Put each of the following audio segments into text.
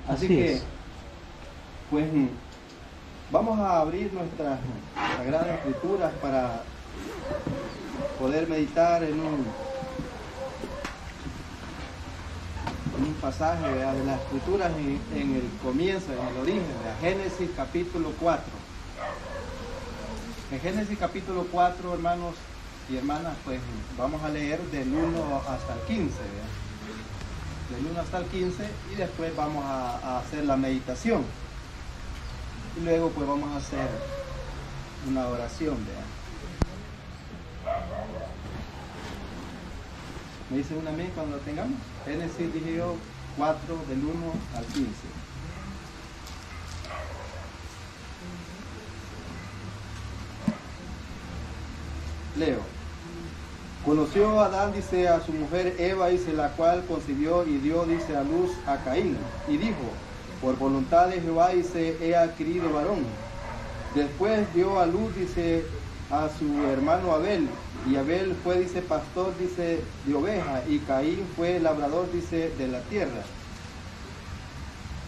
Así Así que, es. pues, vamos a abrir nuestras Sagradas Escrituras para poder meditar en un pasaje, ¿verdad?, de las Escrituras en el comienzo, en el origen, de Génesis capítulo 4. En Génesis capítulo 4, hermanos y hermanas, pues vamos a leer del 1 hasta el 15, ¿verdad? Del 1 hasta el 15, y después vamos a hacer la meditación. Y luego pues vamos a hacer una oración, ¿verdad? ¿Me dicen un amén cuando lo tengamos? Génesis, dije yo, 4 del 1 al 15. Leo. Conoció Adán, dice, a su mujer Eva, dice, la cual concibió y dio, dice, a luz a Caín. Y dijo, por voluntad de Jehová, dice, he adquirido varón. Después dio a luz, dice, a su hermano Abel. Y Abel fue, dice, pastor, dice, de ovejas. Y Caín fue labrador, dice, de la tierra.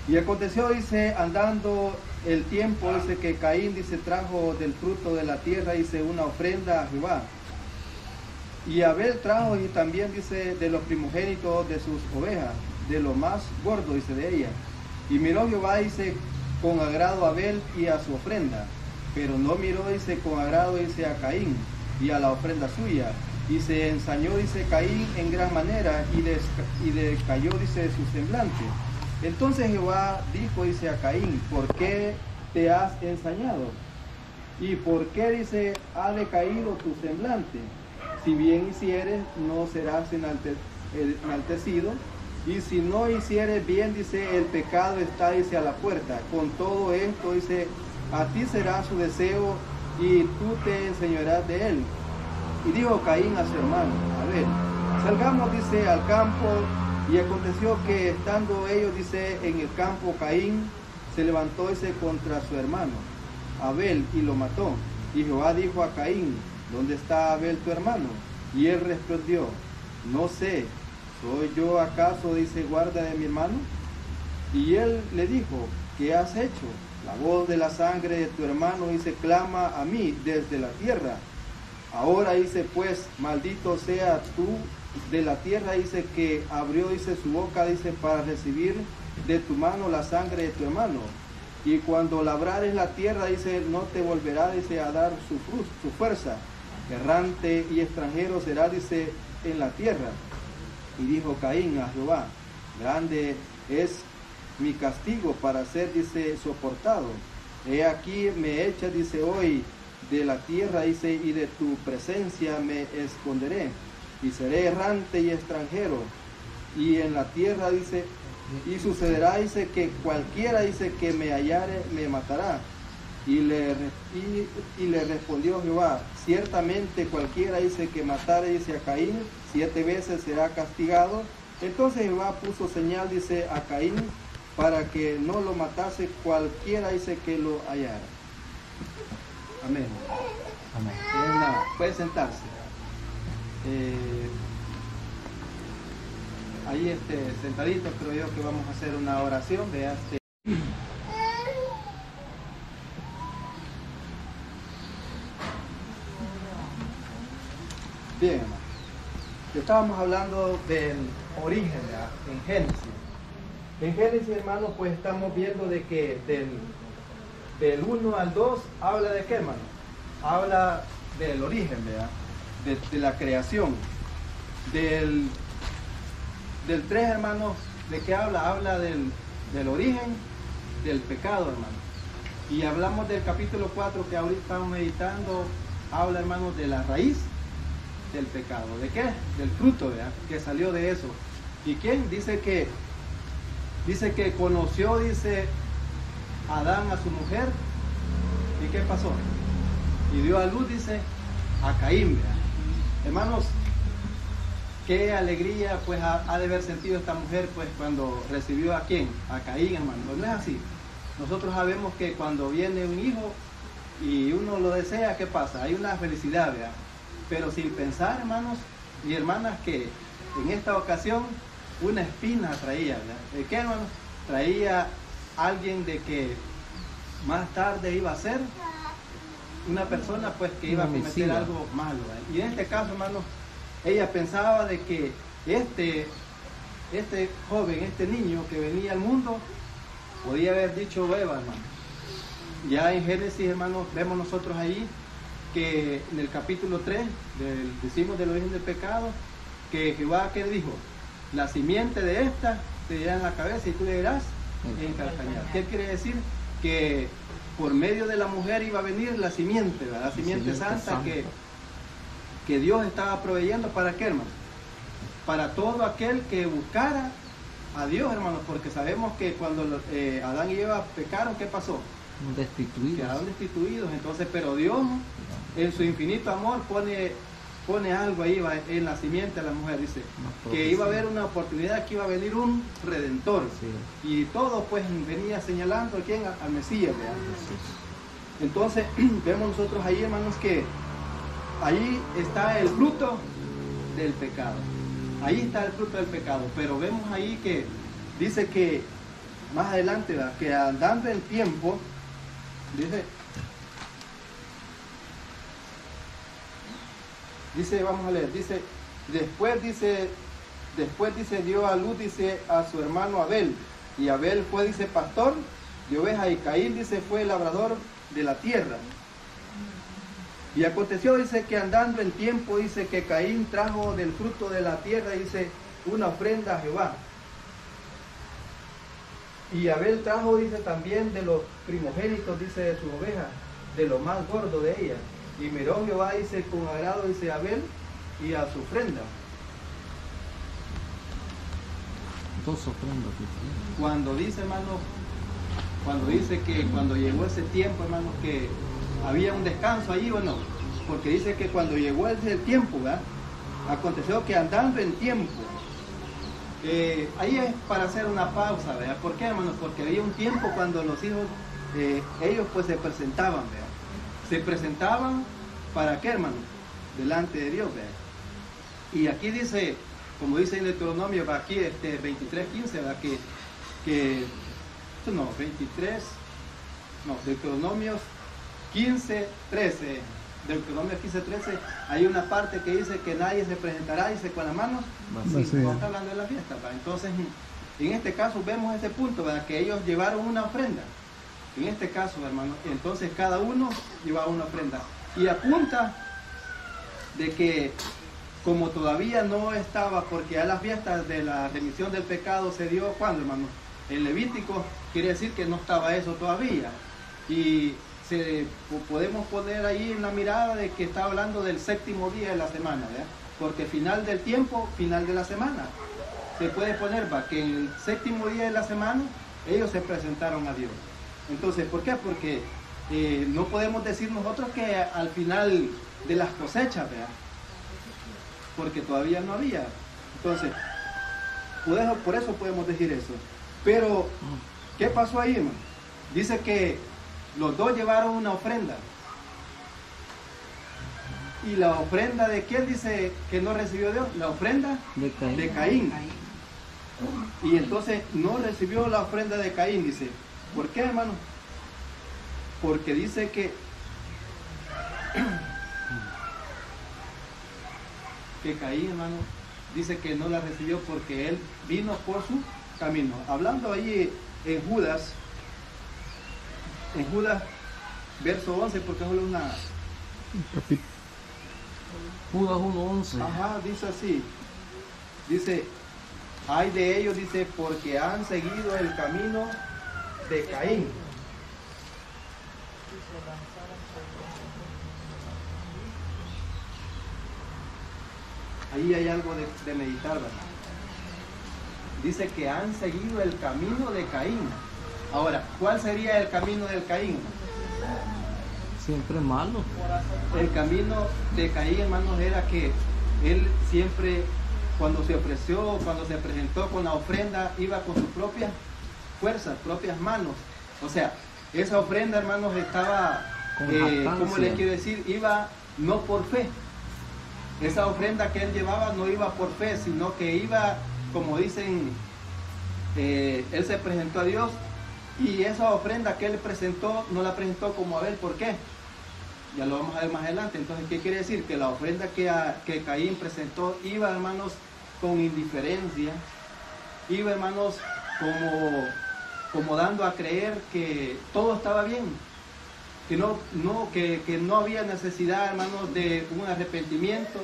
Y aconteció, dice, andando el tiempo, dice, que Caín, dice, trajo del fruto de la tierra, dice, una ofrenda a Jehová. Y Abel trajo y también, dice, de los primogénitos de sus ovejas, de lo más gordo, dice, de ellas. Y miró Jehová, dice, con agrado a Abel y a su ofrenda, pero no miró, dice, con agrado, dice, a Caín y a la ofrenda suya. Y se ensañó, dice, Caín en gran manera y decayó, dice, su semblante. Entonces Jehová dijo, dice, a Caín, ¿por qué te has ensañado? ¿Y por qué, dice, ha decaído tu semblante? Si bien hicieres, no serás enaltecido, y si no hicieres bien, dice, el pecado está, dice, a la puerta. Con todo esto, dice, a ti será su deseo, y tú te enseñarás de él. Y dijo Caín a su hermano, a ver, salgamos, dice, al campo. Y aconteció que estando ellos, dice, en el campo, Caín se levantó, dice, contra su hermano Abel y lo mató. Y Jehová dijo a Caín, ¿dónde está Abel tu hermano? Y él respondió, no sé, ¿soy yo acaso, dice, guarda de mi hermano? Y él le dijo, ¿qué has hecho? La voz de la sangre de tu hermano, dice, clama a mí desde la tierra. Ahora, dice, pues, maldito sea tú de la tierra, dice, que abrió, dice, su boca, dice, para recibir de tu mano la sangre de tu hermano. Y cuando labrares la tierra, dice, no te volverá, dice, a dar su fuerza. Errante y extranjero será, dice, en la tierra. Y dijo Caín a Jehová, grande es mi castigo para ser, dice, soportado. He aquí me echa, dice, hoy de la tierra, dice, y de tu presencia me esconderé. Y seré errante y extranjero. Y en la tierra, dice, y sucederá, dice, que cualquiera, dice, que me hallare, me matará. Y le respondió Jehová, ciertamente cualquiera, dice, que matare, dice, a Caín, 7 veces será castigado. Entonces Jehová puso señal, dice, a Caín, para que no lo matase cualquiera, dice, que lo hallara. Amén. Amén. Puede sentarse. Ahí sentaditos, creo yo que vamos a hacer una oración. Vea, Bien, hermano. Estábamos hablando del origen, ¿verdad?, en Génesis. En Génesis, hermano, pues estamos viendo de que del 1 al 2 habla de qué, hermano. Habla del origen, ¿verdad?, de la creación. Del 3, hermanos, ¿de qué habla? Habla del origen del pecado, hermano. Y hablamos del capítulo 4 que ahorita estamos meditando, habla, hermanos, de la raíz del pecado. ¿De qué? Del fruto, ¿verdad?, que salió de eso. ¿Y quién? Dice que conoció, dice, Adán a su mujer. ¿Y qué pasó? Y dio a luz, dice, a Caín, ¿verdad? Hermanos, qué alegría pues ha de haber sentido esta mujer pues cuando recibió a quién, a Caín, hermano. No es así. Nosotros sabemos que cuando viene un hijo y uno lo desea, ¿qué pasa? Hay una felicidad, ¿verdad? Pero sin pensar, hermanos y hermanas, que en esta ocasión una espina traía, ¿verdad? ¿De qué, hermanos? traía alguien de que más tarde iba a ser una persona pues que iba a cometer algo malo, ¿eh? Y en este caso, hermanos, ella pensaba de que este joven, este niño que venía al mundo, podía haber dicho Eva, hermano. Ya en Génesis, hermanos, vemos nosotros ahí que en el capítulo 3 decimos del origen del pecado, que Jehová, ¿qué dijo? La simiente de esta te dirá en la cabeza y tú le dirás en calcañar. ¿Qué quiere decir? Que por medio de la mujer iba a venir la simiente, ¿verdad? La simiente santa que Dios estaba proveyendo. ¿Para qué, hermano? Para todo aquel que buscara a Dios, hermanos, porque sabemos que cuando Adán y Eva pecaron, ¿qué pasó? Destituidos. Quedaron destituidos. Entonces, pero Dios en su infinito amor pone algo ahí en la simiente de la mujer, dice que iba a haber una oportunidad, que iba a venir un redentor, sí. Y todo pues venía señalando a quién, al Mesías, ¿verdad? Sí. Entonces vemos nosotros ahí, hermanos, que ahí está el fruto del pecado, ahí está el fruto del pecado, pero vemos ahí que dice que más adelante, ¿verdad?, que andando el tiempo, dice, vamos a leer, dice, después dice, dio a luz, dice, a su hermano Abel, y Abel fue, dice, pastor de ovejas, y Caín, dice, fue labrador de la tierra. Y aconteció, dice, que andando en tiempo, dice, que Caín trajo del fruto de la tierra, dice, una ofrenda a Jehová. Y Abel trajo, dice, también de los primogénitos, dice, de su oveja, de lo más gordo de ella. Y miró Jehová, dice, con agrado, dice, a Abel y a su ofrenda. Dos ofrendas. Cuando dice, hermano, cuando dice que cuando llegó ese tiempo, hermano, que había un descanso ahí, bueno, porque dice que cuando llegó ese tiempo, ¿verdad?, aconteció que andando en tiempo, ahí es para hacer una pausa, ¿verdad? ¿Por qué, hermano? Porque había un tiempo cuando los hijos, ellos pues se presentaban, ¿verdad? Se presentaban, ¿para qué, hermano? Delante de Dios, ¿verdad? Y aquí dice, como dice en Deuteronomio, aquí 23:15, ¿verdad? Deuteronomio 15:13, Deuteronomio 15:13, hay una parte que dice que nadie se presentará, dice, con las manos vacías. No está hablando de la fiesta, ¿verdad? Entonces, en este caso vemos ese punto, ¿verdad?, que ellos llevaron una ofrenda. En este caso, hermano, entonces cada uno llevaba una ofrenda. Y apunta de que como todavía no estaba, porque ya las fiestas de la remisión del pecado se dio, ¿cuándo, hermano? En Levítico, quiere decir que no estaba eso todavía. Y podemos poner ahí en la mirada de que está hablando del séptimo día de la semana, ¿verdad? Porque final del tiempo, final de la semana. Se puede poner, ¿va?, que en el séptimo día de la semana ellos se presentaron a Dios. Entonces, ¿por qué? Porque no podemos decir nosotros que al final de las cosechas, ¿verdad?, porque todavía no había. Entonces, por eso podemos decir eso. Pero, ¿qué pasó ahí, hermano? Dice que los dos llevaron una ofrenda. ¿Y la ofrenda de quién dice que no recibió Dios? La ofrenda de Caín. Y entonces no recibió la ofrenda de Caín, dice. ¿Por qué, hermano? Porque dice que Caín, hermano, dice que no la recibió porque él vino por su camino. Hablando ahí en Judas, verso 11, porque es una... Judas 1:11. Ajá, dice así. Dice, ay de ellos, dice, porque han seguido el camino de Caín. Ahí hay algo de meditar, ¿verdad? Dice que han seguido el camino de Caín. Ahora, ¿cuál sería el camino del Caín? Siempre malo. El camino de Caín, hermanos, era que él siempre, cuando se ofreció, cuando se presentó con la ofrenda, iba con sus propias fuerzas, propias manos. O sea, esa ofrenda, hermanos, estaba, ¿cómo le quiero decir? Iba no por fe. Esa ofrenda que él llevaba no iba por fe, sino que iba, como dicen él se presentó a Dios y esa ofrenda que él presentó no la presentó como Abel. ¿Por qué? Ya lo vamos a ver más adelante. Entonces, ¿qué quiere decir? Que la ofrenda que Caín presentó iba, hermanos, con indiferencia, iba, hermanos, como dando a creer que todo estaba bien, que no había necesidad, hermanos, de un arrepentimiento.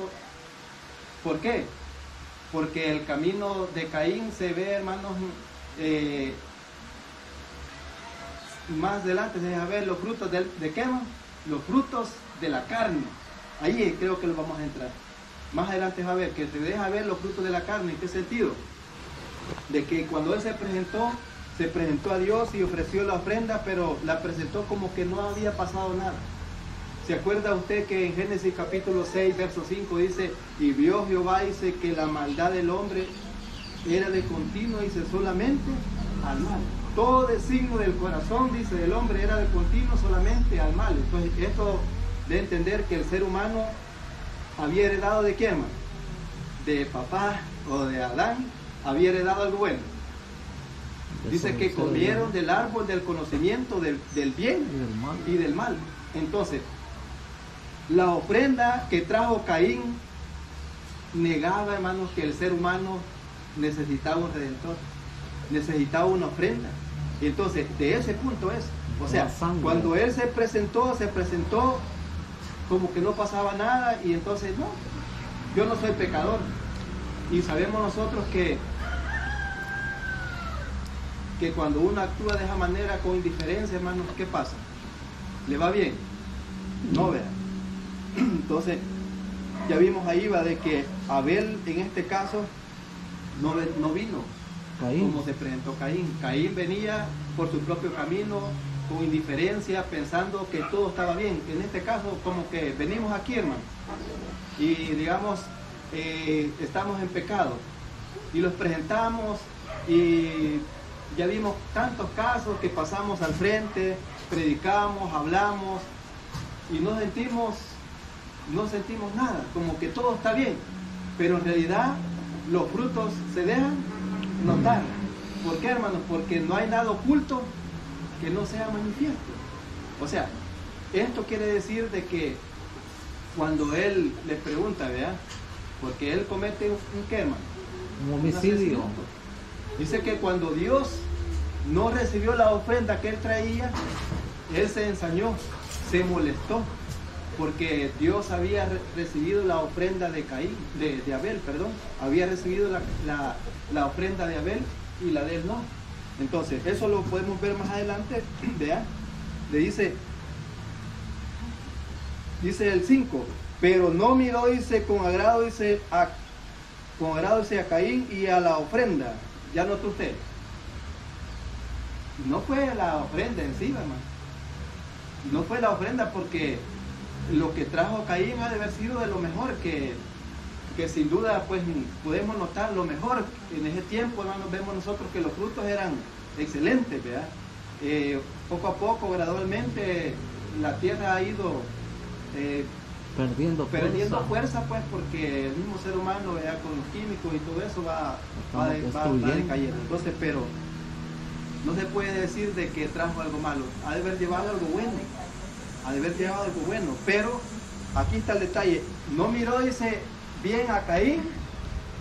¿Por qué? Porque el camino de Caín se ve, hermanos, más adelante se deja ver los frutos de qué, hermano? Los frutos de la carne. Ahí creo que lo vamos a entrar. Más adelante va a ver que se deja ver los frutos de la carne. ¿En qué sentido? De que cuando él se presentó a Dios y ofreció la ofrenda, pero la presentó como que no había pasado nada. ¿Se acuerda usted que en Génesis capítulo 6, verso 5 dice: y vio Jehová, dice, que la maldad del hombre era de continuo, dice, solamente al mal? Todo designio del corazón, dice, del hombre era de continuo solamente al mal. Entonces, esto de entender que el ser humano había heredado de quién, hermano? De papá o de Adán, había heredado algo bueno. Dice que comieron del árbol del conocimiento del bien y del mal. Entonces, la ofrenda que trajo Caín negaba, hermanos, que el ser humano necesitaba un redentor, necesitaba una ofrenda. Entonces, de ese punto es, o sea, cuando él se presentó como que no pasaba nada, y entonces, no, yo no soy pecador. Y sabemos nosotros que cuando uno actúa de esa manera con indiferencia, hermanos, ¿qué pasa? ¿Le va bien? No, vea. Entonces, ya vimos ahí, va, de que Abel en este caso no vino Caín, como se presentó Caín. Caín venía por su propio camino, con indiferencia, pensando que todo estaba bien. En este caso, como que venimos aquí, hermano, y digamos, estamos en pecado, y los presentamos, y ya vimos tantos casos que pasamos al frente, predicamos, hablamos, y no sentimos nada, como que todo está bien, pero en realidad los frutos se dejan notar. ¿Por qué, hermanos? Porque no hay nada oculto que no sea manifiesto. O sea, esto quiere decir de que cuando él le pregunta, ¿verdad? Porque él comete un ¿qué, hermano? Un homicidio. Dice que cuando Dios no recibió la ofrenda que él traía, él se ensañó, se molestó, porque Dios había recibido la ofrenda de Abel, perdón, había recibido la ofrenda de Abel y la de él no. Entonces, eso lo podemos ver más adelante, ¿vea? Le dice el 5, pero no miró, dice, con agrado, dice, a Caín y a la ofrenda. ¿Ya notó usted? No fue la ofrenda en sí, hermano. No fue la ofrenda, porque lo que trajo Caín ha de haber sido de lo mejor, que sin duda pues podemos notar lo mejor. En ese tiempo, hermanos, vemos nosotros que los frutos eran excelentes, ¿verdad? Poco a poco, gradualmente, la tierra ha ido perdiendo fuerza, pues, porque el mismo ser humano, ¿verdad?, con los químicos y todo eso va decayendo. Entonces, pero no se puede decir de que trajo algo malo, ha de haber llevado algo bueno, pero aquí está el detalle: no miró, dice, bien a Caín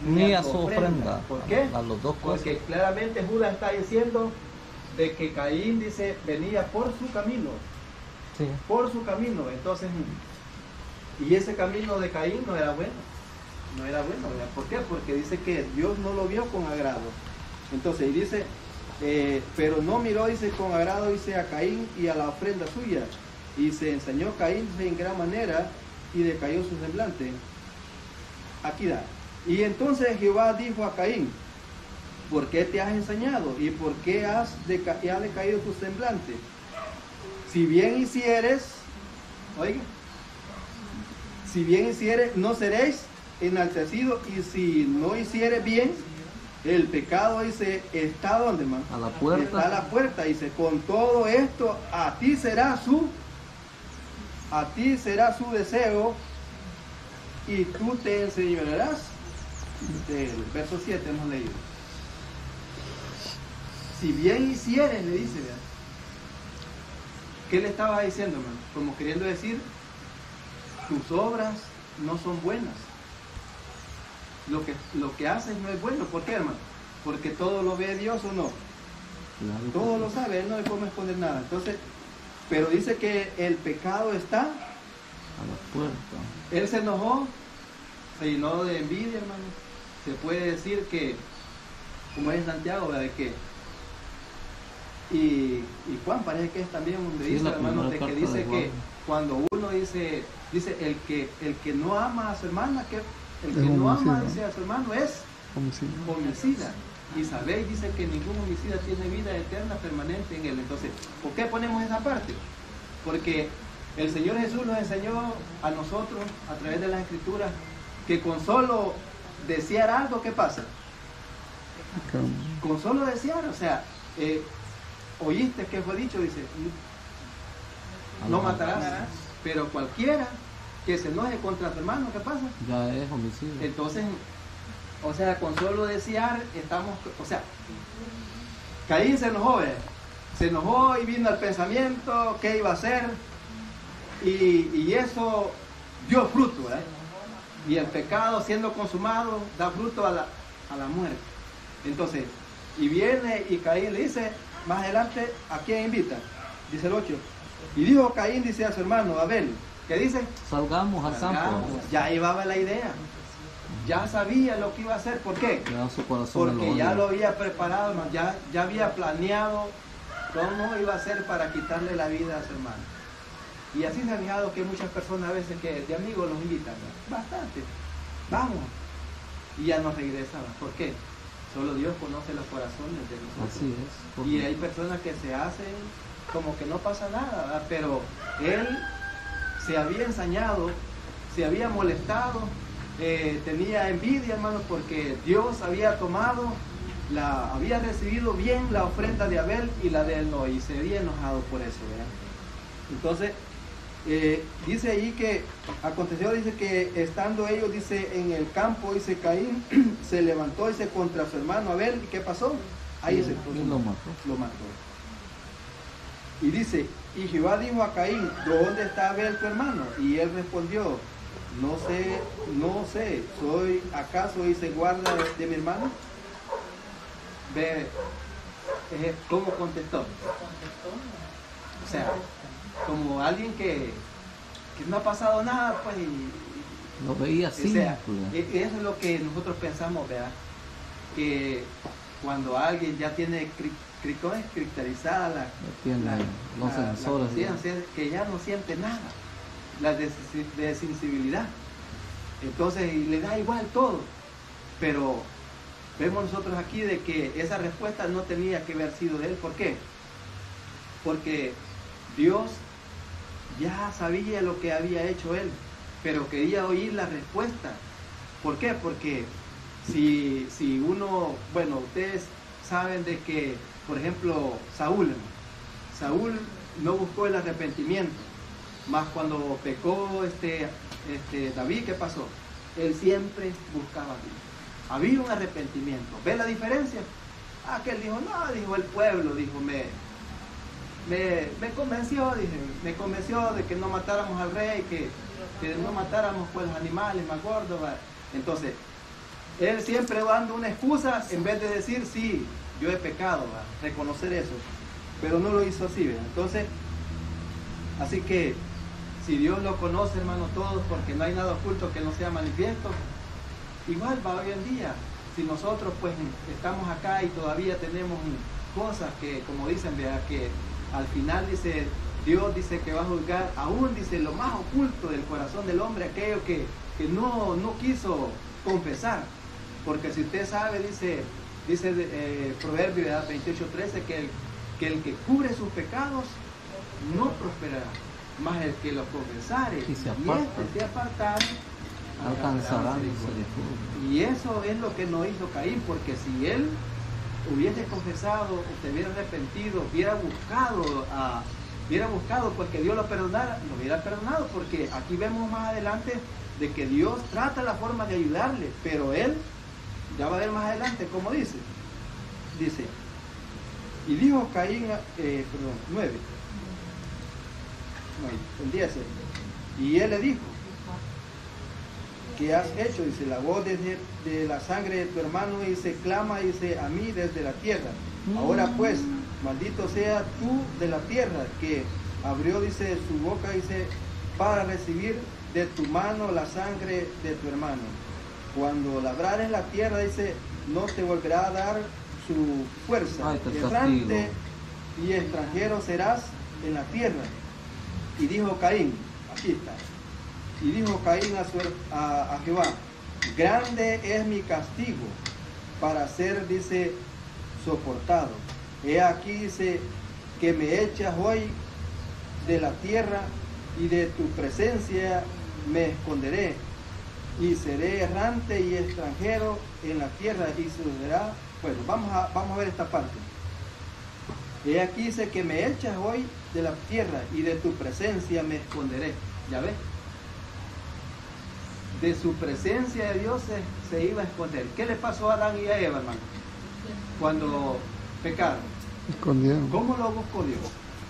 ni a su ofrenda. ¿Por qué? A los dos cosas. Porque claramente Judas está diciendo de que Caín, dice, venía por su camino, sí, por su camino. Entonces, y ese camino de Caín no era bueno, ¿verdad? ¿Por qué? Porque dice que Dios no lo vio con agrado. Entonces, y dice, pero no miró, dice, con agrado, dice, a Caín y a la ofrenda suya, y se ensañó Caín en gran manera y decayó su semblante. Aquí da. Y entonces Jehová dijo a Caín: ¿por qué te has ensañado? ¿Y por qué ha decaído tu semblante? Si bien hicieres, oiga, si bien hicieres, no seréis enaltecidos, y si no hicieres bien, el pecado, dice, está donde, hermano, a la puerta. Está a la puerta. Dice, con todo esto, a ti será su deseo, y tú te enseñorearás. El verso 7 hemos leído. si bien hicieres, le dice, ¿verdad? ¿Qué le estaba diciendo, hermano? Como queriendo decir, tus obras no son buenas. Lo que haces no es bueno. ¿Por qué, hermano? Porque todo lo ve Dios o no. Claro que Todo sí. lo sabe, Él no le puede esconder nada. Entonces, pero dice que el pecado está. A la puerta. Él se enojó, se llenó de envidia, hermano. Se puede decir que, como es Santiago, ¿verdad? De que, y Juan parece que es también donde Sí, dice, la hermano, primera de que carta dice de Juan. que cuando uno dice el que no ama a su hermana, que el que Es no ama, homicida. dice, a su hermano es Homicidio. homicida. Y sabéis, dice que ningún homicida tiene vida eterna permanente en él. Entonces, ¿por qué ponemos esa parte? Porque el Señor Jesús nos enseñó a nosotros, a través de las Escrituras, que con solo desear algo, ¿qué pasa? Con solo desear, o sea, oíste que fue dicho, dice, no matarás, pero cualquiera que se enoje contra su hermano, ¿qué pasa? Ya es homicidio. Entonces, o sea, con solo desear, estamos, o sea, Caín se enojó, se enojó y vino al pensamiento, qué iba a hacer, y eso dio fruto, ¿verdad? Y el pecado siendo consumado da fruto a la muerte. Entonces, y viene y Caín le dice, más adelante, ¿a quién invita? Dice el 8. Y dijo Caín, dice a su hermano Abel, ¿qué dice? Salgamos al campo. Salgamos. Ya llevaba la idea. Ya sabía lo que iba a hacer. ¿Por qué? Ya su corazón Porque lo ya odia. lo había preparado, hermano. Ya había planeado cómo iba a hacer para quitarle la vida a su hermano. Y así se ha fijado que muchas personas a veces que de amigos los invitan, ¿no? Bastante. Vamos. Y ya no regresan. ¿Por qué? Solo Dios conoce los corazones de nosotros. Así es. Y hay personas que se hacen como que no pasa nada, ¿verdad? Pero él se había ensañado, se había molestado, tenía envidia, hermano, porque Dios había tomado, había recibido bien la ofrenda de Abel y la de él no, y se había enojado por eso, ¿verdad? Entonces, dice ahí que aconteció, dice que estando ellos, dice, en el campo, dice Caín, se levantó, dice, contra su hermano Abel, ¿y qué pasó? Ahí se puso, lo mató. lo mató. Y dice, y Jehová dijo a Caín, ¿dónde está Abel tu hermano? Y él respondió, no sé, ¿soy acaso, dice, guarda de mi hermano? Ve, ¿cómo contestó? O sea, como alguien que no ha pasado nada, pues, Lo veía o simple. sea, eso es lo que nosotros pensamos, ¿verdad? Que cuando alguien ya tiene cristalizada Ya tiene los sensores. conciencia, que ya no siente nada, la desensibilidad. Entonces, y le da igual todo. Pero vemos nosotros aquí de que esa respuesta no tenía que haber sido de él. ¿Por qué? Porque Dios ya sabía lo que había hecho él, pero quería oír la respuesta. ¿Por qué? Porque si uno, bueno, ustedes saben de que, por ejemplo, Saúl no buscó el arrepentimiento, más cuando pecó David, ¿qué pasó? Él siempre buscaba a Dios. Había un arrepentimiento. ¿Ve la diferencia? Aquel dijo, no, dijo el pueblo, dijo, me convenció, dije, me convenció de que no matáramos al rey, que no matáramos pues los animales más gordos, ¿va? Entonces, él siempre dando una excusa en vez de decir, sí, yo he pecado, ¿va? Reconocer eso, pero no lo hizo así, ¿verdad? Entonces, así que, si Dios lo conoce, hermano, todos, porque no hay nada oculto que no sea manifiesto, igual va hoy en día, si nosotros pues estamos acá y todavía tenemos cosas que, como dicen, ¿verdad? Que al final dice, Dios dice que va a juzgar aún, dice, lo más oculto del corazón del hombre, aquello que no quiso confesar. Porque si usted sabe, dice Proverbios 28:13, que el que cubre sus pecados no prosperará, mas el que los confesare Y se aparta. se apartare, Alcanzará misericordia. Y eso es lo que no hizo Caín, porque si él hubiese confesado, se hubiera arrepentido, hubiera buscado pues que Dios lo perdonara, lo hubiera perdonado, porque aquí vemos más adelante de que Dios trata la forma de ayudarle, pero él, ya va a ver más adelante cómo dice, Y dijo Caín, 9, no, el 10, y él le dijo, ¿qué has hecho? Dice, la voz de la sangre de tu hermano, dice, clama, dice, a mí desde la tierra. Ahora pues, maldito sea tú de la tierra, que abrió, dice, su boca, dice, para recibir de tu mano la sangre de tu hermano. Cuando labrares la tierra, dice, no te volverá a dar su fuerza. Errante y extranjero serás en la tierra. Y dijo Caín, aquí está, y dijo Caín a Jehová, grande es mi castigo para ser, dice, soportado. He aquí, dice, que me echas hoy de la tierra, y de tu presencia me esconderé, y seré errante y extranjero en la tierra, y sucederá. Bueno, vamos a ver esta parte. He aquí, dice, que me echas hoy de la tierra, y de tu presencia me esconderé. ¿Ya ves? De su presencia de Dios se iba a esconder. ¿Qué le pasó a Adán y a Eva, hermano? Cuando pecaron. Escondieron. ¿Cómo lo buscó Dios?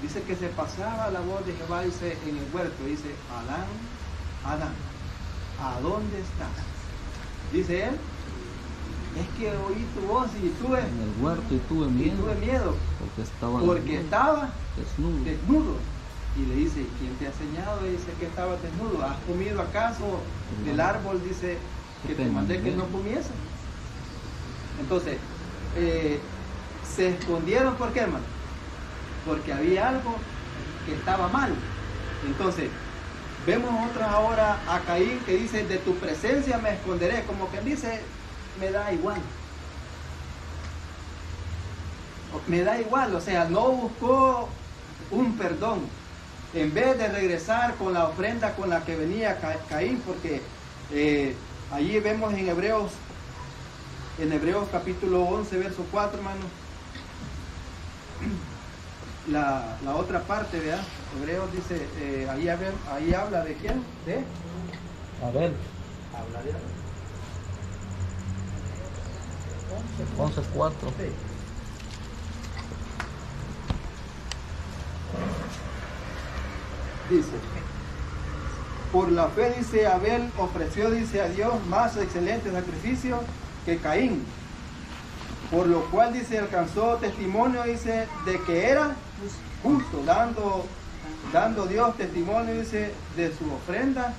Dice que se pasaba la voz de Jehová, dice, en el huerto, dice, Adán, Adán, ¿a dónde estás? Dice él, es que oí tu voz y tuve En el huerto y tuve miedo. Porque estaba desnudo. Y le dice, ¿quién te ha enseñado? Y dice que estaba desnudo. ¿Has comido acaso del árbol? Dice, que te mandé que no comiese. Entonces, se escondieron, ¿por qué, hermano? Porque había algo que estaba mal. Entonces, vemos otros ahora a Caín que dice, de tu presencia me esconderé. Como que dice, me da igual. Me da igual, o sea, no buscó un perdón. En vez de regresar con la ofrenda con la que venía Caín, porque allí vemos en Hebreos capítulo 11, verso 4, hermano, la otra parte, ¿verdad? Hebreos dice, ahí habla de quién, de Abel. habla de 11:4. sí. Dice, por la fe, dice, Abel ofreció, dice, a Dios más excelente sacrificio que Caín, por lo cual, dice, alcanzó testimonio, dice, de que era justo, dando Dios testimonio, dice, de su ofrenda,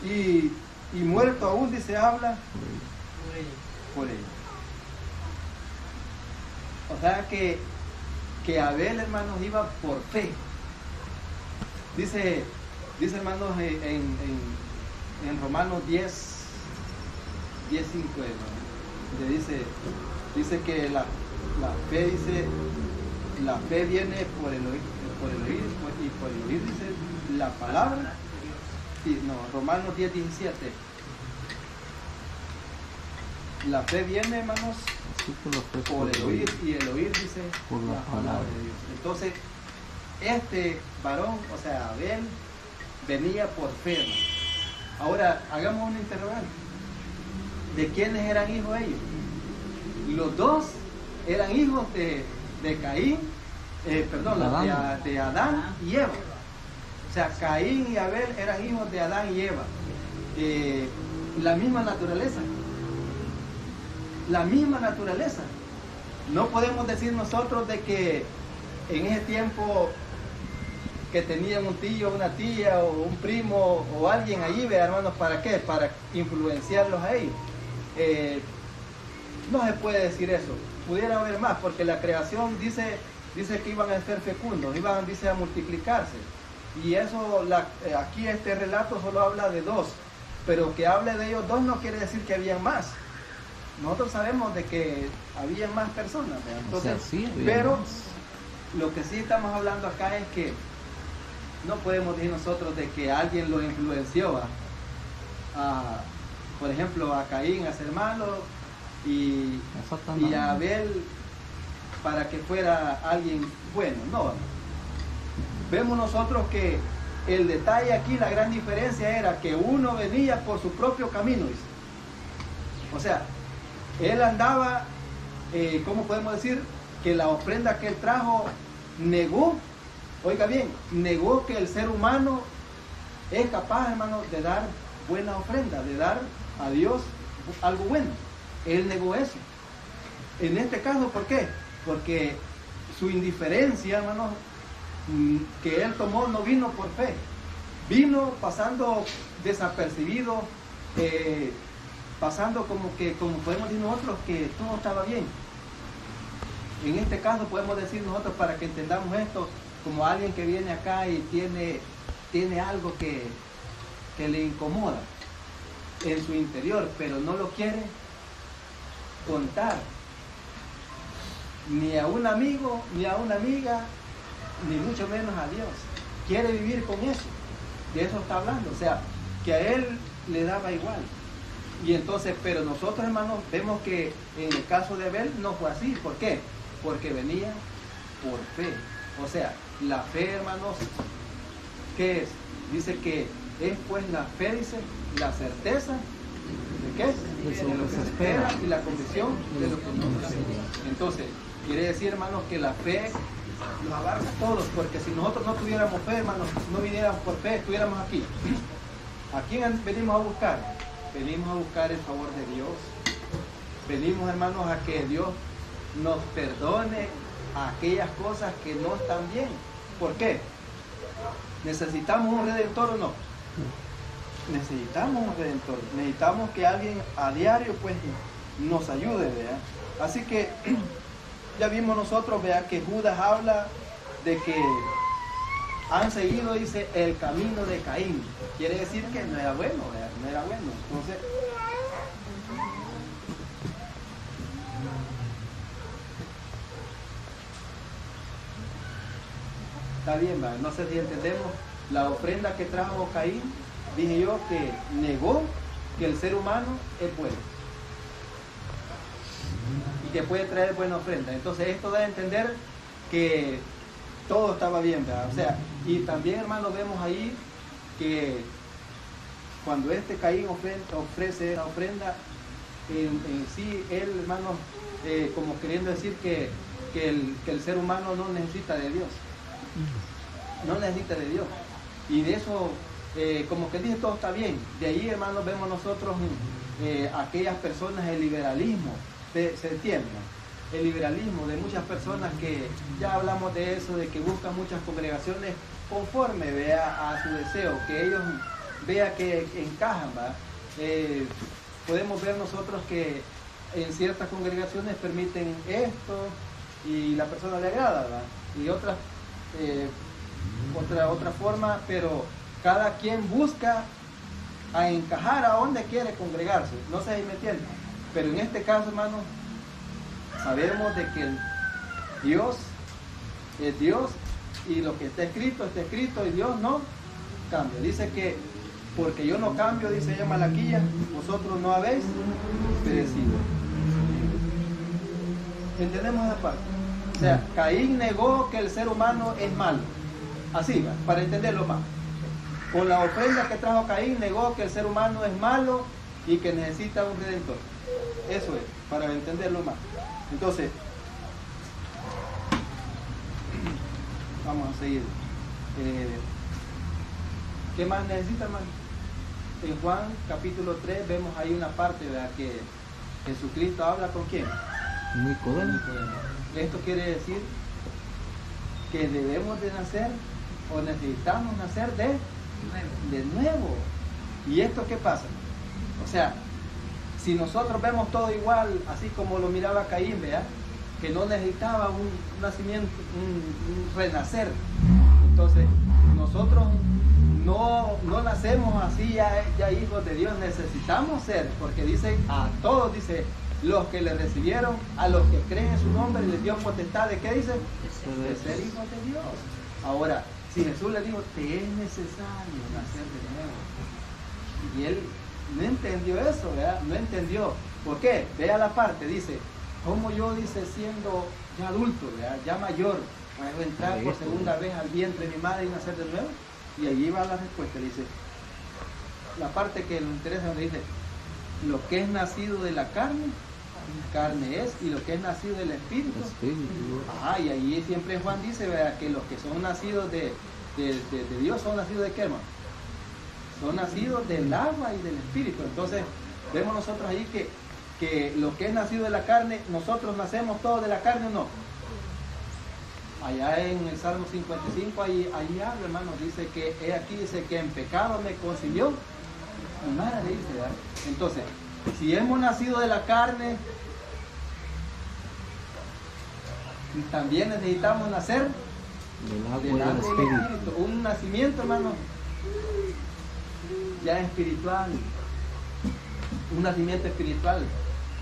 y muerto aún, dice, habla por ella. O sea que Abel, hermanos, iba por fe. Dice hermanos, en Romanos 10:5, dice que la fe, dice, la fe viene por el oír, y por el oír, dice, la palabra. Sí, no, Romanos 10:17. La fe viene, hermanos, por el oír, y el oír, dice, por la palabra de Dios. Entonces, este varón, o sea, Abel, venía por fe, hermano. Ahora, hagamos un interrogante. ¿De quiénes eran hijos ellos? Los dos eran hijos de Caín, de Adán y Eva. O sea, Caín y Abel eran hijos de Adán y Eva. La misma naturaleza. La misma naturaleza. No podemos decir nosotros de que en ese tiempo que tenían un tío, una tía o un primo o alguien allí, hermanos, ¿para qué? Para influenciarlos a ellos. No se puede decir eso. Pudiera haber más, porque la creación dice que iban a ser fecundos, dice, a multiplicarse. Y eso, aquí este relato solo habla de dos, pero que hable de ellos dos no quiere decir que habían más. Nosotros sabemos de que había más personas, ¿verdad? Entonces, O sea, sí, pero más. lo que sí estamos hablando acá es que no podemos decir nosotros de que alguien lo influenció por ejemplo, a Caín a ser malo y a Abel para que fuera alguien bueno. No. Vemos nosotros que el detalle aquí, la gran diferencia era que uno venía por su propio camino, dice. O sea, él andaba, ¿cómo podemos decir? que la ofrenda que él trajo negó, oiga bien, negó que el ser humano es capaz, hermano, de dar buena ofrenda, de dar a Dios algo bueno. Él negó eso. En este caso, ¿por qué? Porque su indiferencia, hermano, que él tomó no vino por fe, vino pasando desapercibido, pasando como podemos decir nosotros, que todo estaba bien. En este caso podemos decir nosotros, para que entendamos esto, como alguien que viene acá y tiene algo que le incomoda en su interior, pero no lo quiere contar ni a un amigo, ni a una amiga, ni mucho menos a Dios. Quiere vivir con eso. De eso está hablando. O sea, que a él le daba igual. Y entonces, pero nosotros, hermanos, vemos que en el caso de Abel no fue así. ¿Por qué? Porque venía por fe. O sea, la fe, hermanos, ¿qué es? Dice que es pues la fe, dice, la certeza de qué es, de lo que se espera, y la convicción de lo que no se ve. Entonces, quiere decir, hermanos, que la fe nos abarca a todos, porque si nosotros no tuviéramos fe, hermanos, no viniéramos por fe, estuviéramos aquí. ¿A quién venimos a buscar? Venimos a buscar el favor de Dios. Venimos, hermanos, a que Dios nos perdone aquellas cosas que no están bien. ¿Por qué? ¿Necesitamos un redentor o no? Necesitamos un redentor. Necesitamos que alguien a diario pues nos ayude, ¿verdad? Así que ya vimos nosotros, vea, que Judas habla de que han seguido, dice, el camino de Caín. Quiere decir que no era bueno, ¿verdad? No era bueno. Entonces, está bien, ¿verdad? No sé si entendemos. La ofrenda que trajo Caín, dije yo que negó que el ser humano es bueno y que puede traer buena ofrenda. Entonces esto da a entender que todo estaba bien, ¿verdad? O sea, y también, hermanos, vemos ahí que cuando Caín ofrece la ofrenda, en sí, él, hermanos, como queriendo decir que el ser humano no necesita de Dios. No necesita de Dios. Y de eso, como que dice, todo está bien. De ahí, hermanos, vemos nosotros aquellas personas, el liberalismo, se entiende, el liberalismo de muchas personas que ya hablamos de eso, de que buscan muchas congregaciones conforme, vea, a su deseo, que ellos vea que encajan, ¿va? Podemos ver nosotros que en ciertas congregaciones permiten esto y la persona le agrada, ¿va? Y otras otra forma, pero cada quien busca a encajar a donde quiere congregarse. No sé si me entienden, pero en este caso, hermanos, sabemos de que Dios es Dios y lo que está escrito y Dios no cambia. Dice que porque yo no cambio, dice ella Malaquía, vosotros no habéis perecido. ¿Entendemos esa parte? O sea, Caín negó que el ser humano es malo. Así, ¿va? Para entenderlo más. Con la ofrenda que trajo Caín, negó que el ser humano es malo y que necesita un redentor. Eso es, para entenderlo más. Entonces, vamos a seguir. ¿Qué más necesita, hermano? En Juan capítulo 3 vemos ahí una parte, ¿verdad?, que Jesucristo habla con ¿quién? Nicodemo. Esto quiere decir que debemos de nacer o necesitamos nacer de nuevo. ¿Y esto qué pasa? O sea, si nosotros vemos todo igual, así como lo miraba Caín, ¿verdad?, que no necesitaba un nacimiento, un renacer, entonces nosotros no nacemos así ya hijos de Dios, necesitamos ser, porque dice a todos, dice, los que le recibieron, a los que creen en su nombre, les dio potestad de, ¿qué dice? De ser hijos de Dios. Ahora, si Jesús le dijo, te es necesario nacer de nuevo, y él no entendió eso, ¿verdad? No entendió. ¿Por qué? Vea la parte, dice, como yo, dice, siendo ya adulto, ¿verdad?, ya mayor, puedo entrar por segunda vez al vientre de mi madre y nacer de nuevo. Y allí va la respuesta, dice, la parte que nos interesa, donde dice, lo que es nacido de la carne, carne es, y lo que es nacido del Espíritu. Y ahí siempre Juan dice, ¿verdad?, que los que son nacidos de Dios son nacidos de qué, hermano. Son nacidos del agua y del Espíritu. Entonces vemos nosotros ahí que lo que es nacido de la carne, nosotros nacemos todos de la carne, ¿o no? Allá en el Salmo 55, ahí habla, hermano, dice que aquí dice que en pecado me concibió mi madre, dice, ¿verdad? Entonces, si hemos nacido de la carne, también necesitamos nacer del agua y del Espíritu. Un nacimiento, hermano, ya espiritual, un nacimiento espiritual,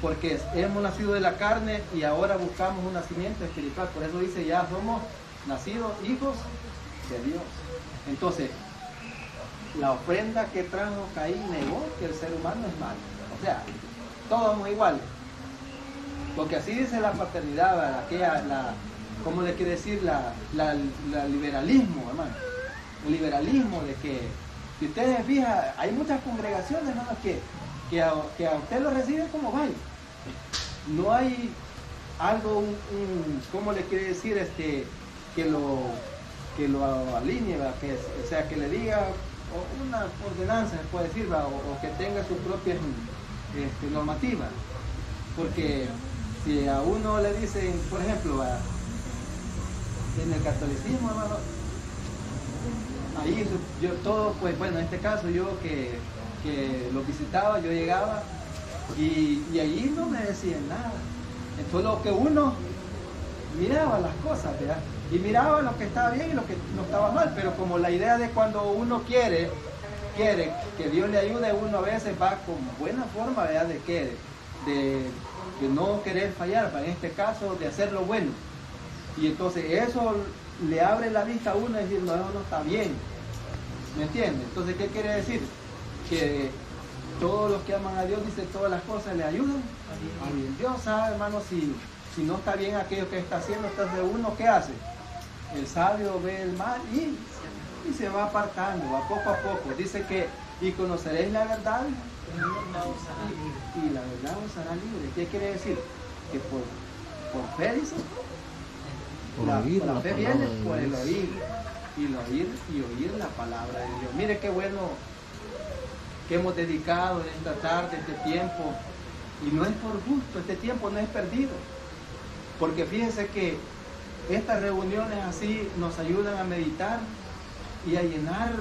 porque hemos nacido de la carne y ahora buscamos un nacimiento espiritual. Por eso dice, ya somos nacidos hijos de Dios. Entonces, la ofrenda que trajo Caín negó que el ser humano es malo. O sea, todos somos iguales. Porque así dice la paternidad, ¿cómo le quiere decir? La liberalismo, hermano. El liberalismo de que, si ustedes se fijan, hay muchas congregaciones, hermano, que a usted lo reciben como vaya. No hay algo, ¿cómo le quiere decir? Que lo alinee, o sea, que le diga una ordenanza, se puede decir, o que tenga su propia normativa. Porque si a uno le dicen, por ejemplo, en el catolicismo, hermano, ahí yo todo, pues bueno, en este caso yo que lo visitaba, yo llegaba y allí no me decían nada. Entonces lo que uno miraba las cosas, ¿verdad? Y miraba lo que estaba bien y lo que no estaba mal, pero como la idea de cuando uno quiere que Dios le ayude, uno a veces va con buena forma, ¿verdad? De no querer fallar, en este caso de hacer lo bueno. Y entonces eso le abre la vista a uno y decir, no, eso no está bien. ¿Me entiende? Entonces, ¿qué quiere decir? Que todos los que aman a Dios, dice, todas las cosas le ayudan a bien. Dios sabe, hermano, si no está bien aquello que está haciendo, entonces uno, ¿qué hace? El sabio ve el mal y se va apartando, va poco a poco. Dice que, y conoceréis la verdad, y la verdad os hará libre. ¿Qué quiere decir? Que por fe, dice, la fe viene por el oír, y oír la palabra de Dios. Mire qué bueno que hemos dedicado en esta tarde, este tiempo, y no es por gusto, este tiempo no es perdido, porque fíjense que estas reuniones así nos ayudan a meditar y a llenar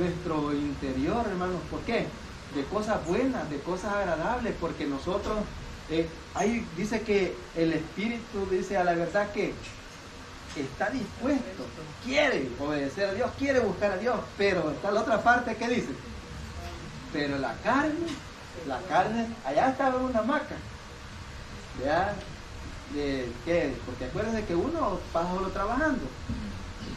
nuestro interior, hermanos. ¿Por qué? De cosas buenas, de cosas agradables, porque nosotros, ahí dice que el Espíritu dice a la verdad que está dispuesto, quiere obedecer a Dios, quiere buscar a Dios, pero está la otra parte que dice, pero la carne, allá estaba en una hamaca, ¿ya? ¿Qué? Porque acuérdense que uno pasa solo trabajando,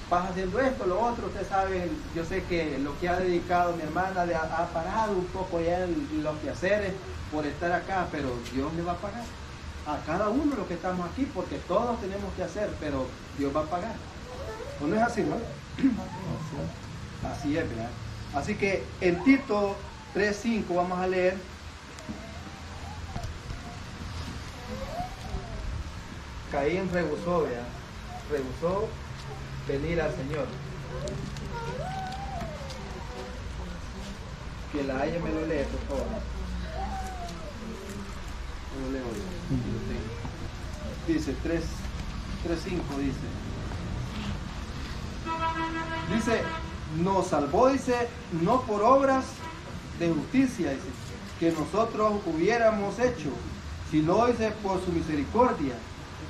pasa haciendo esto, lo otro. Usted sabe, yo sé que lo que ha dedicado mi hermana ha parado un poco ya los quehaceres por estar acá, pero Dios le va a pagar a cada uno los que estamos aquí, porque todos tenemos que hacer, pero Dios va a pagar. ¿O no es así, no? Así es, ¿verdad? Así que en Tito 3:5 vamos a leer. Caín rehusó, ¿verdad? Rehusó venir al Señor. Que la haya me lo lee, por favor. Me lo leo yo. Dice 3:5 dice, nos salvó, dice, no por obras de justicia, dice, que nosotros hubiéramos hecho, sino, dice, por su misericordia,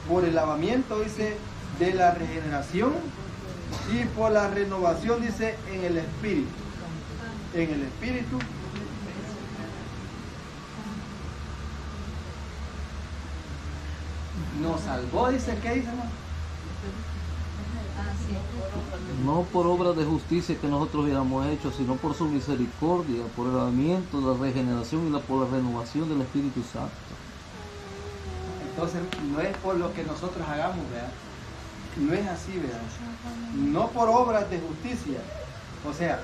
por el lavamiento, dice, de la regeneración y por la renovación, dice, en el Espíritu. En el Espíritu. Nos salvó, dice, ¿qué dice, hermano? No por obras de justicia que nosotros hubiéramos hecho, sino por su misericordia, por el lavamiento, la regeneración y por la renovación del Espíritu Santo. Entonces, no es por lo que nosotros hagamos, ¿verdad? No es así, ¿verdad? No por obras de justicia. O sea,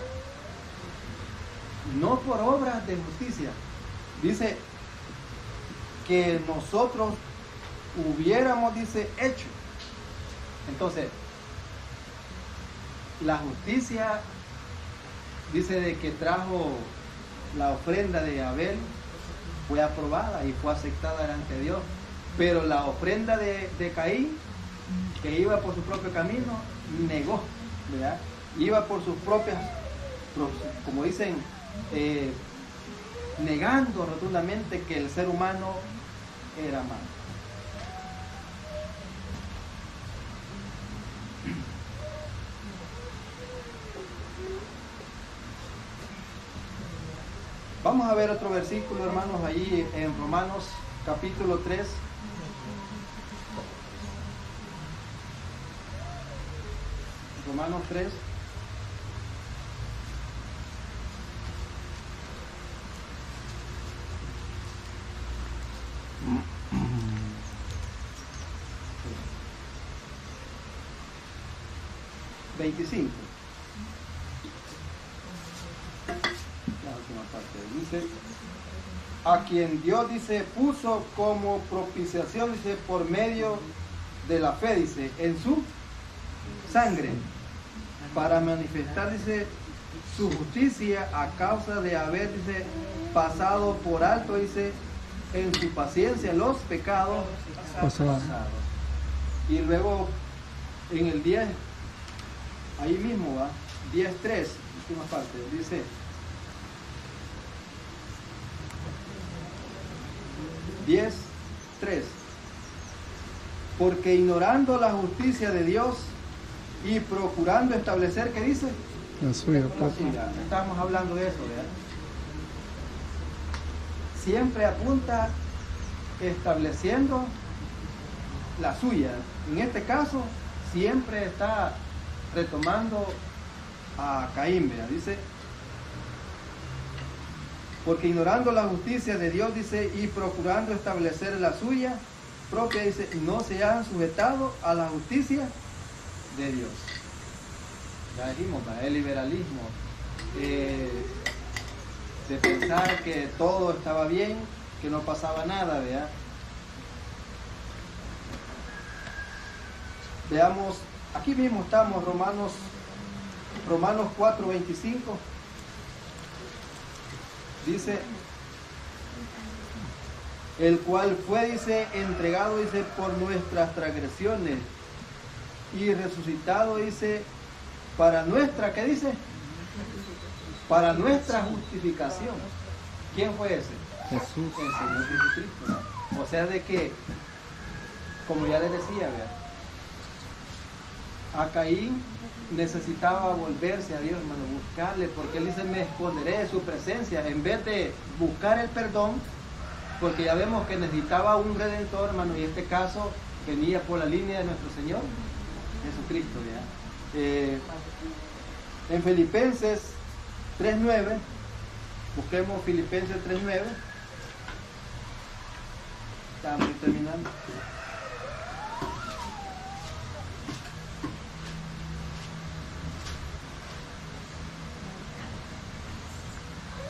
no por obras de justicia. Dice que nosotros hubiéramos, dice, hecho. Entonces, la justicia, dice, de que trajo la ofrenda de Abel, fue aprobada y fue aceptada delante de Dios. Pero la ofrenda de Caín, que iba por su propio camino, negó, ¿verdad? Iba por sus propias, como dicen, negando rotundamente que el ser humano era malo. Vamos a ver otro versículo, hermanos, allí en Romanos capítulo 3. Romanos 3. La última parte dice: a quien Dios, dice, puso como propiciación, dice, por medio de la fe, dice, en su sangre, para manifestar, dice, su justicia a causa de haber, dice, pasado por alto, dice, en su paciencia los pecados pasados. Y luego en el 10, ahí mismo va, 10.3, última parte, dice: 10.3, porque ignorando la justicia de Dios y procurando establecer, ¿qué dice? La suya. La suya. Estamos hablando de eso, ¿verdad? Siempre apunta estableciendo la suya. En este caso, siempre está retomando a Caín, ¿verdad? Dice: porque ignorando la justicia de Dios, dice, y procurando establecer la suya propia, dice, no se han sujetado a la justicia de Dios. Ya dijimos, el liberalismo, de pensar que todo estaba bien, que no pasaba nada, ¿verdad? Veamos, aquí mismo estamos, Romanos 4:25. Dice: el cual fue, dice, entregado, dice, por nuestras transgresiones y resucitado, dice, para nuestra, ¿qué dice? Para nuestra justificación. ¿Quién fue ese? Jesús. El Señor Jesucristo. O sea, de que, como ya les decía, ¿verdad? A Caín necesitaba volverse a Dios, hermano, buscarle, porque él dice: me esconderé de su presencia, en vez de buscar el perdón, porque ya vemos que necesitaba un redentor, hermano, y en este caso venía por la línea de nuestro Señor Jesucristo, ¿ya? En Filipenses 3:9, busquemos Filipenses 3:9, estamos terminando.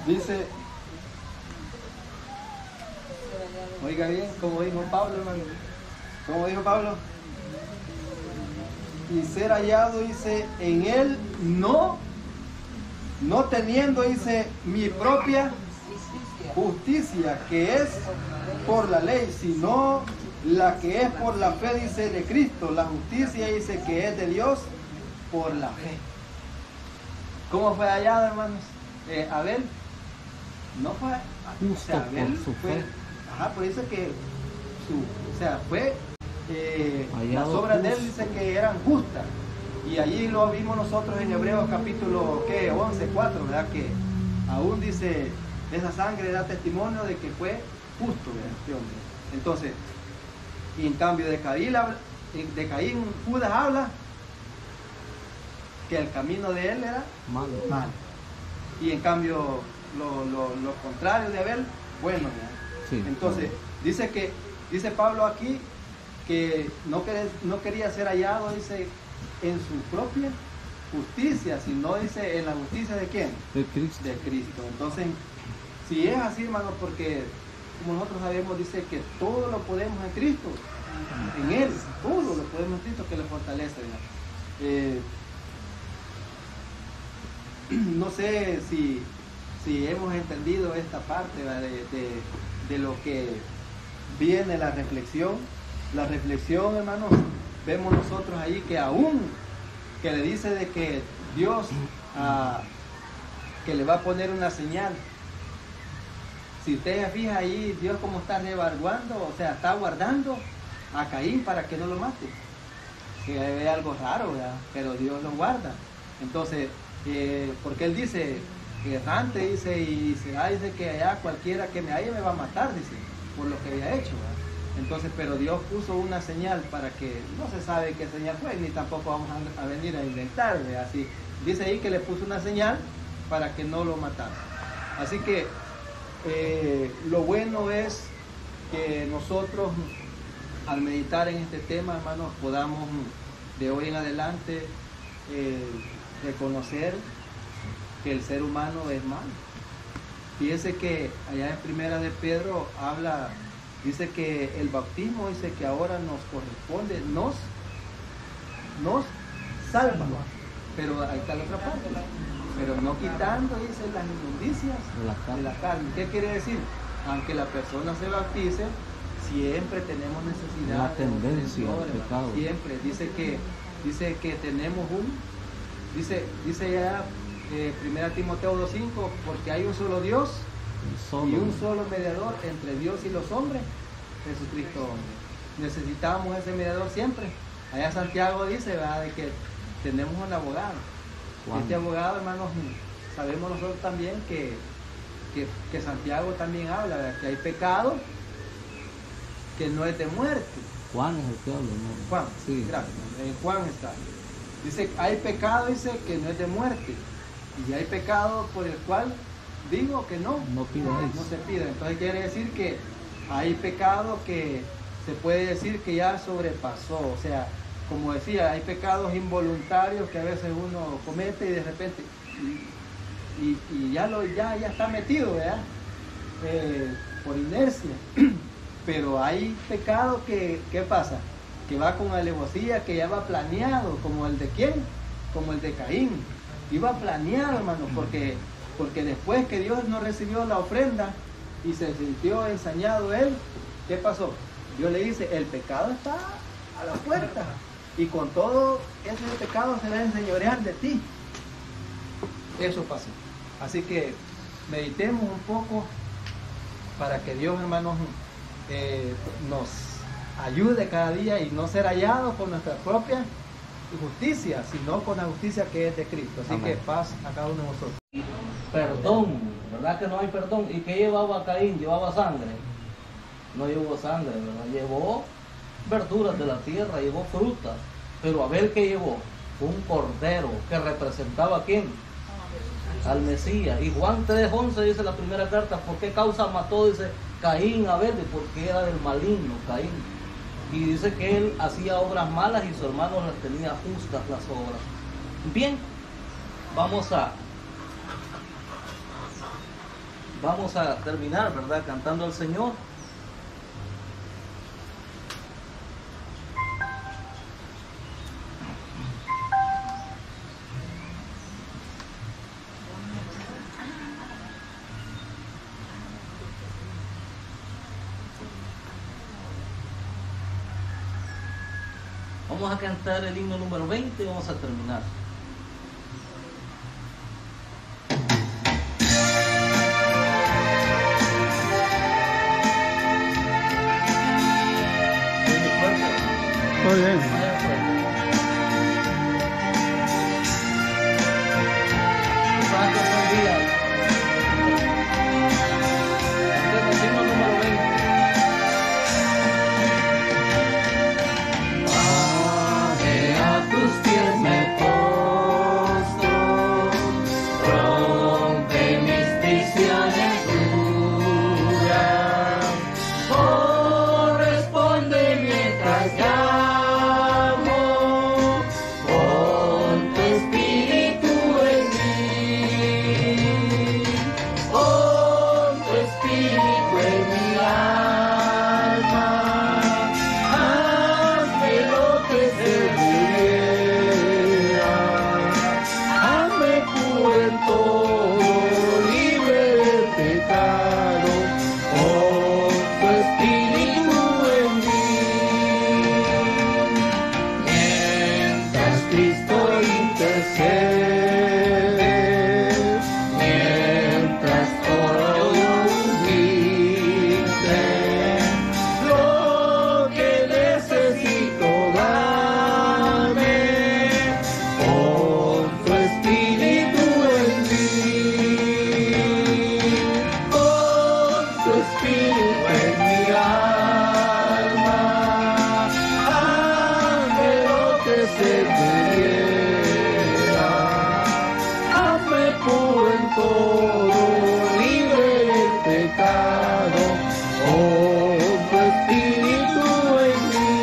Dice, oiga bien, como dijo Pablo, hermano, como dijo Pablo, y ser hallado, dice, en él, no teniendo, dice, mi propia justicia, que es por la ley, sino la que es por la fe, dice, de Cristo. La justicia, dice, que es de Dios por la fe. ¿Cómo fue hallado, hermanos? Abel no fue justo, o sea, Abel por su fue, fe. ajá, por eso que fue las obras de él, dice, que eran justas. Y allí lo vimos nosotros en Hebreos capítulo 11:4, ¿verdad? Que aún dice, esa sangre da testimonio de que fue justo, ¿verdad? Este hombre. Entonces, y en cambio de Caín, Judas habla que el camino de él era malo. Y en cambio, lo contrario de Abel, bueno, ¿verdad? Sí, entonces, claro. dice Pablo aquí que no quería ser hallado, dice, en su propia justicia, sino, dice, en la justicia de ¿quién? De Cristo. De Cristo. Entonces, si es así, hermano, porque como nosotros sabemos, dice que todo lo podemos en Cristo, en Él, todo lo podemos en Cristo que le fortalece, no sé si hemos entendido esta parte de lo que viene la reflexión. La reflexión, hermanos, vemos nosotros ahí que aún que le dice de que Dios que le va a poner una señal. Si usted se fija ahí, Dios como está rebarguando, o sea, está guardando a Caín para que no lo mate. Que es algo raro, ¿verdad? Pero Dios lo guarda. Entonces, porque Él dice, errante, dice, y será, dice que allá cualquiera que me halle me va a matar, dice, por lo que había hecho, ¿verdad? Entonces, pero Dios puso una señal para que no se sabe qué señal fue, ni tampoco vamos a venir a inventar, ¿verdad? Así, dice ahí que le puso una señal para que no lo matara. Así que lo bueno es que nosotros, al meditar en este tema, hermanos, podamos de hoy en adelante reconocer que el ser humano es malo. Fíjense que allá en Primera de Pedro habla, dice que el bautismo, dice que ahora nos corresponde, nos salva, pero ahí está la otra parte, pero no quitando, dice, las inmundicias de la carne. ¿Qué quiere decir? Aunque la persona se bautice, siempre tenemos necesidad, la tendencia al pecado. Siempre dice que tenemos dice ya 1 Timoteo 2:5, porque hay un solo Dios y un solo mediador entre Dios y los hombres, Jesucristo hombre. Necesitamos ese mediador siempre. Allá Santiago dice, ¿verdad?, de que tenemos un abogado. Este abogado, hermanos, sabemos nosotros también que Santiago también habla, ¿verdad?, que hay pecado que no es de muerte. Juan es el que habla, ¿no? Juan, sí, gracias. En Juan está. Dice, hay pecado, dice, que no es de muerte. Y hay pecado por el cual digo que no se pida. Entonces quiere decir que hay pecado que se puede decir que ya sobrepasó. O sea, como decía, hay pecados involuntarios que a veces uno comete y de repente y ya está metido, ¿verdad? Por inercia. Pero hay pecado que, ¿qué pasa? Que va con alevosía, que ya va planeado, como el de ¿quién? Como el de Caín. Iba planeado, hermano, porque después que Dios no recibió la ofrenda y se sintió ensañado él, ¿qué pasó? Dios le dice, el pecado está a la puerta y con todo ese pecado se va a enseñorear de ti. Eso pasó. Así que meditemos un poco para que Dios, hermanos, nos ayude cada día y no ser hallados por nuestra propia justicia, sino con la justicia que es de Cristo. Así Amén. que paz a cada uno de nosotros. Perdón, ¿verdad que no hay perdón? ¿Y qué llevaba Caín? ¿Llevaba sangre? No llevó sangre, ¿verdad? Llevó verduras de la tierra, llevó frutas. Pero Abel, ¿qué llevó? Un cordero que representaba ¿a quién? Al Mesías. Y Juan 3:11 dice la primera carta, ¿por qué causa mató? Dice Caín a Abel, porque era del maligno, Caín. Y dice que él hacía obras malas y su hermano las tenía justas las obras. Bien, vamos a terminar, ¿verdad?, cantando al Señor. Vamos a cantar el himno número 20 y vamos a terminar. Muy bien. Himno número 20. Tus pies me postro, rompe mis prisiones duras, oh, responde mientras llamo. Cristo intercede, mientras oro humilde, lo que necesito dame, con tu espíritu en mí, con tu espíritu en mi alma, hazme lo que se quiera, hazme puro en todo, libre del pecado, con tu espíritu en mí.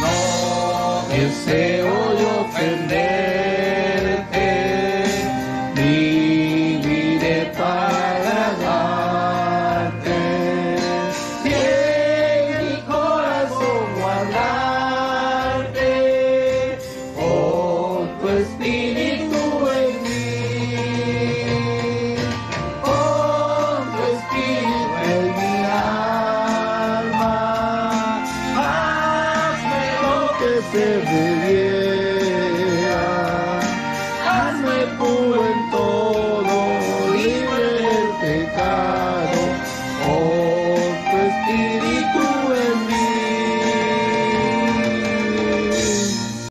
No deseo yo ofenderte, viviré para agradarte, y en mi corazón guardarte, con tu espíritu en mí, con tu espíritu en mi alma, hazme lo que se debiera, hazme puro